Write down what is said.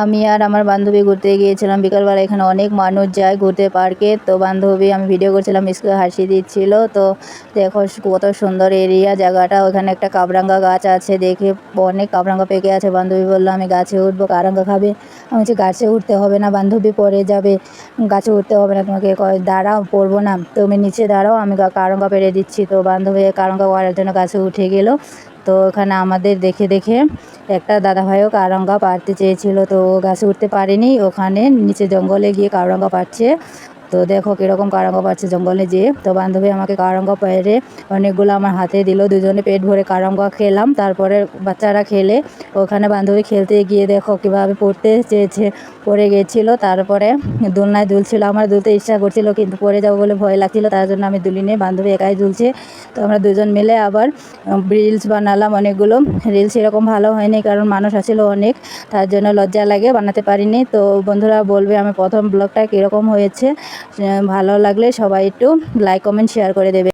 আমি আর আমার বান্ধবী ঘুরতে গিয়েছিলাম বিকালবেলা। এখানে অনেক মানুষ যায় ঘুরতে পার্কে। তো বান্ধবী আমি ভিডিও করছিলাম, স্কুলে হাসি দিচ্ছিল। তো দেখো কত সুন্দর এরিয়া জায়গাটা। ওখানে একটা কাবরাঙ্গা গাছ আছে, দেখে অনেক কাবরাঙ্গা পেকে আছে। বান্ধবী বললো আমি গাছে উঠবো, কাবরাঙ্গা খাবে। আমি বলছি গাছে উঠতে হবে না বান্ধবী, পড়ে যাবে, গাছে উঠতে হবে না তোমাকে। কয় দাঁড়াও, পড়বো না, তুমি নিচে দাঁড়াও, আমি কাবরাঙ্গা পেরে দিচ্ছি। তো বান্ধবী কাবরাঙ্গা করার জন্য গাছে উঠে গেল। তো ওখানে আমাদের দেখে দেখে একটা দাদাভাইও কাবরাঙ্গা পাড়তে চেয়েছিল, তো ও গাছে উঠতে পারেনি, ওখানে নিচে জঙ্গলে গিয়ে কাবরাঙ্গা পাড়ছে। তো দেখো কীরকম কাবরাঙ্গা পাড়ছে জঙ্গলে যেয়ে। তো বান্ধবী আমাকে কাবরাঙ্গা পেড়ে অনেকগুলো আমার হাতে দিল, দুজনে পেট ভরে কাবরাঙ্গা খেলাম। তারপরে বাচ্চারা খেলে ওখানে বান্ধবী খেলতে গিয়ে দেখো কীভাবে পড়তে চেয়েছে, পড়ে গেছিলো। তারপরে দোলনায় দুলছিল, আমার দুলতে ইচ্ছা করছিল কিন্তু পড়ে যাবো বলে ভয় লাগছিল, তার জন্য আমি দুলিনি, বান্ধবী একাই দুলছে। তো আমরা দুজন মিলে আবার রিলস বানালাম অনেকগুলো। রিলস এরকম ভালো হয়নি কারণ মানুষ আসছিল অনেক, তার জন্য লজ্জা লাগে, বানাতে পারিনি। তো বন্ধুরা বলবে আমার প্রথম ব্লগটা কীরকম হয়েছে, ভালো লাগলে সবাই একটু লাইক কমেন্ট শেয়ার করে দেবে।